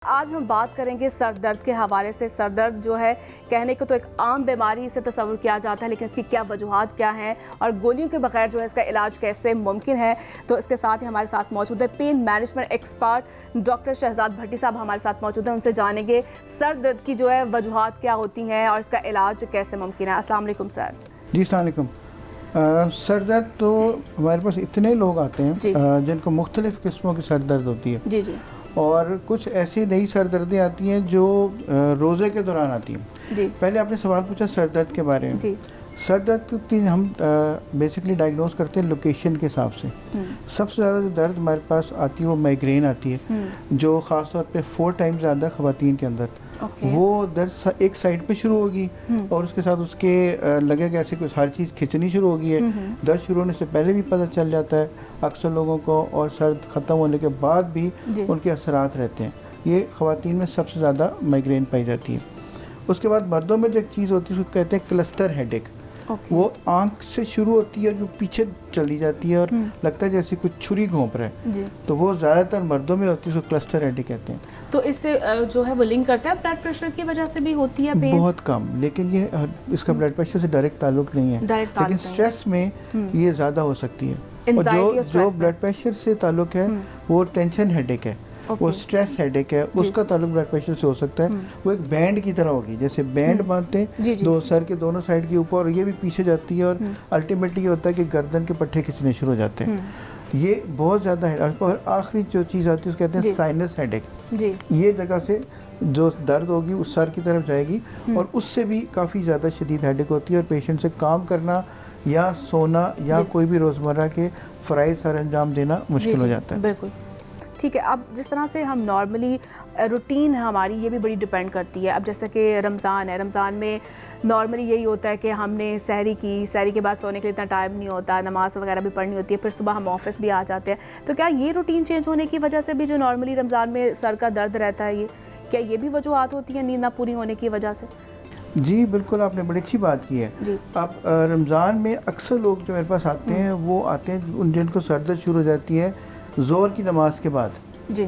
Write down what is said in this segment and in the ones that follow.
आज हम बात करेंगे सर दर्द के हवाले से। सर दर्द जो है कहने को तो एक आम बीमारी से तस्वुर किया जाता है, लेकिन इसकी क्या वजूहात क्या हैं और गोलियों के बगैर जो है इसका इलाज कैसे मुमकिन है। तो इसके साथ ही हमारे साथ मौजूद है pain management expert doctor Shahzad Bhatti साहब हमारे साथ मौजूद हैं। उनसे जानेंगे सर दर्द की जो है वजूहात क्या होती हैं और इसका इलाज कैसे मुमकिन है। अस्सलाम वालेकुम सर। जी अस्सलाम वालेकुम। सर दर्द तो हमारे पास इतने लोग आते हैं जिनको मुख्तलिफ़ किस्मों की सर दर्द होती है। जी जी। और कुछ ऐसी नई सर दर्दें आती हैं जो रोज़े के दौरान आती हैं। जी। पहले आपने सवाल पूछा सर दर्द के बारे में। जी। सर दर्द की हम बेसिकली डायग्नोस करते हैं लोकेशन के हिसाब से। सबसे ज़्यादा जो दर्द हमारे पास आती है वो माइग्रेन आती है, जो ख़ास तौर पे 4 टाइम ज़्यादा ख़वातीन के अंदर। वो दर्द एक साइड पे शुरू होगी और उसके साथ उसके लगेगा ऐसे कुछ हर चीज़ खिंचनी शुरू होगी है। दर्द शुरू होने से पहले भी पता चल जाता है अक्सर लोगों को, और सर्द ख़त्म होने के बाद भी उनके असरात रहते हैं। ये ख़वातीन में सबसे ज़्यादा माइग्रेन पाई जाती है। उसके बाद मर्दों में जो एक चीज़ होती है उसको कहते हैं क्लस्टर हेडेक। वो आंख से शुरू होती है जो पीछे चली जाती है और लगता है जैसे कुछ छुरी घोंप रहा है। तो वो ज़्यादातर मर्दों में होती है, उसको क्लस्टर हेडेक कहते हैं। तो इससे जो है वो लिंक करता है ब्लड प्रेशर की वजह से भी होती है पेन? बहुत कम, लेकिन ये इसका ब्लड प्रेशर से डायरेक्ट ताल्लुक नहीं है, लेकिन स्ट्रेस में ये ज़्यादा हो सकती है। और जो ब्लड प्रेशर से ताल्लुक है वो टेंशन हेडेक है। वो स्ट्रेस हेडेक है, उसका ताल्लुक ब्लड प्रेशर से हो सकता है। वो एक बैंड की तरह होगी, जैसे बैंड बांधते हैं दो सर के दोनों साइड के ऊपर, और ये भी पीछे जाती है और अल्टीमेटली ये होता है कि गर्दन के पट्टे खींचने शुरू हो जाते हैं। ये बहुत ज़्यादा है। और आखिरी जो चीज़ आती है उसको कहते हैं साइनस हेडेक। ये जगह से जो दर्द होगी उस सर की तरफ जाएगी और उससे भी काफ़ी ज़्यादा शदीद हेडेक होती है और पेशेंट से काम करना या सोना या कोई भी रोज़मर्रा के फ़राइज़ सर अंजाम देना मुश्किल हो जाता है। बिल्कुल ठीक है। अब जिस तरह से हम नॉर्मली रूटीन है हमारी, ये भी बड़ी डिपेंड करती है। अब जैसे कि रमज़ान है, रमज़ान में नॉर्मली यही होता है कि हमने सहरी की, सहरी के बाद सोने के लिए इतना टाइम नहीं होता, नमाज़ वगैरह भी पढ़नी होती है, फिर सुबह हम ऑफिस भी आ जाते हैं। तो क्या ये रूटीन चेंज होने की वजह से भी जो नॉर्मली रमज़ान में सर का दर्द रहता है, ये क्या ये भी वजूहात होती है नींद ना पूरी होने की वजह से? जी बिल्कुल, आपने बड़ी अच्छी बात की है। अब रमज़ान में अक्सर लोग जो मेरे पास आते हैं वो आते हैं जिनको सर दर्द शुरू हो जाती है ज़ोर की नमाज के बाद।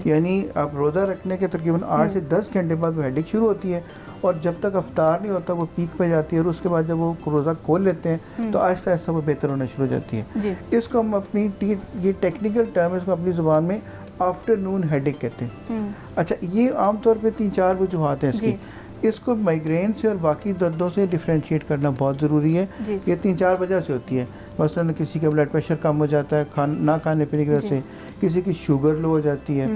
यानी आप रोज़ा रखने के तकरीबन 8 से 10 घंटे बाद वो हेडेक शुरू होती है और जब तक अफ्तार नहीं होता वो पीक पे जाती है, और उसके बाद जब वो रोज़ा खोल लेते हैं तो आहिस्ता आहिस्ता वो बेहतर होना शुरू हो जाती है। इसको हम अपनी ये टेक्निकल टर्म है, इसको अपनी ज़ुबान में आफ्टरनून हेडेक कहते हैं। अच्छा, ये आमतौर पर 3-4 वजूहात हैं इसकी। इसको माइग्रेन से और बाकी दर्दों से डिफ्रेंशिएट करना बहुत ज़रूरी है। ये 3-4 वजह से होती है। मसलन किसी का ब्लड प्रेशर कम हो जाता है ना खाने पीने की वजह से, किसी की शुगर लो हो जाती है,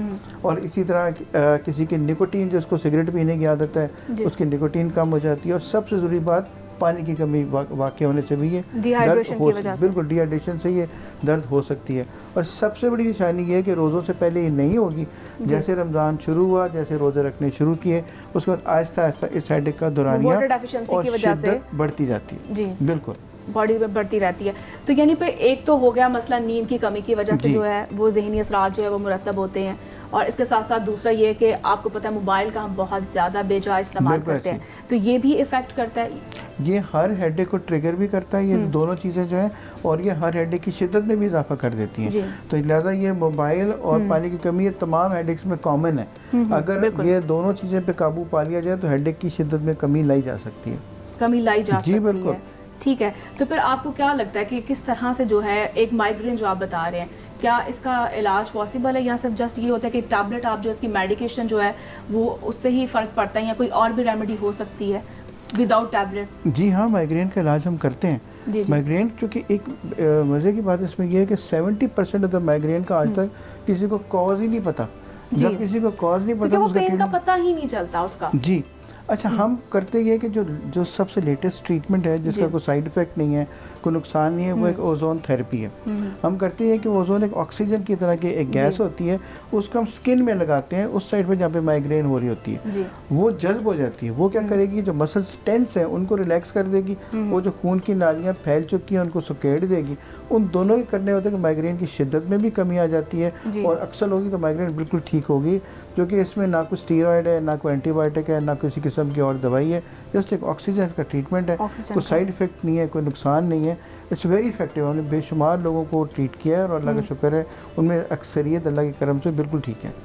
और इसी तरह किसी की निकोटीन, जिसको सिगरेट पीने की आदत है, उसकी निकोटीन कम हो जाती है। और सबसे ज़रूरी बात, पानी की कमी वाक़ होने से भी ये डिहाइड्रेशन की वजह से, बिल्कुल डिहाइड्रेशन से ये दर्द हो सकती है। और सबसे बड़ी निशानी ये है कि रोज़ों से पहले ये नहीं होगी। जैसे रमज़ान शुरू हुआ, जैसे रोज़े रखने शुरू किए, उसके बाद आहिस्ता आहिस्ता इस हेडेक का दौरानिया और शिद्दत बढ़ती जाती है। जी बिल्कुल, बॉडी में बढ़ती रहती है। तो यानी पे एक तो हो गया मसला नींद की कमी की वजह से जो है वो ज़हनी असरात जो है वो मुरतब होते हैं, और इसके साथ साथ दूसरा ये है कि आपको पता है मोबाइल का हम बहुत ज़्यादा बेजा इस्तेमाल करते हैं, तो ये भी इफ़ेक्ट करता है। ये हर हेडेक को ट्रिगर भी करता है, ये दोनों चीज़ें जो हैं, और ये हर हेडेक की शिद्दत में भी इजाफा कर देती हैं। तो लिहाजा ये मोबाइल और पानी की कमी ये तमाम हेडेक्स में कॉमन है। अगर ये दोनों चीज़ें पे काबू पा लिया जाए तो हेडेक की शिद्दत में कमी लाई जा सकती है। कमी लाई जा सकती है, ठीक है। तो फिर आपको क्या लगता है कि किस तरह से जो है एक माइग्रेन जो आप बता रहे हैं, क्या इसका इलाज पॉसिबल है या सिर्फ जस्ट ये होता है कि टैबलेट आप जो इसकी मेडिकेशन जो है वो उससे ही फ़र्क पड़ता है, या कोई और भी रेमेडी हो सकती है विदाउट टैबलेट? जी हाँ, माइग्रेन का इलाज हम करते हैं। माइग्रेन, क्योंकि एक मज़े की बात इसमें यह है कि 70% ऑफ द माइग्रेन का आज तक किसी को कॉज ही नहीं पता। जब किसी को कॉज नहीं पता, वो पेन का पता ही नहीं चलता उसका। जी अच्छा, हम करते ये कि जो सबसे लेटेस्ट ट्रीटमेंट है जिसका कोई साइड इफ़ेक्ट नहीं है, कोई नुकसान नहीं है, वो एक ओजोन थेरेपी है। हम करते हैं कि ओजोन एक ऑक्सीजन की तरह की एक गैस होती है, उसको हम स्किन में लगाते हैं उस साइड पे जहाँ पे माइग्रेन हो रही होती है। वो जज्ब हो जाती है। वो क्या करेगी, जो मसल्स टेंस हैं उनको रिलैक्स कर देगी, वो जो खून की नालियाँ फैल चुकी हैं उनको सुकेड़ देगी। उन दोनों के करने होते हैं कि माइग्रेन की शिद्दत में भी कमी आ जाती है, और अक्सर होगी तो माइग्रेन बिल्कुल ठीक होगी, क्योंकि इसमें ना कोई स्टीरॉयड है, ना कोई एंटीबायोटिक है, ना किसी किस्म की और दवाई है। जस्ट एक ऑक्सीजन का ट्रीटमेंट है, कोई साइड इफ़ेक्ट नहीं है, कोई नुकसान नहीं है। It's very effective. हमने बेशुमार लोगों को ट्रीट किया है और अल्लाह का शुक्र है उनमें अक्सरियत अल्लाह के करम से बिल्कुल ठीक है।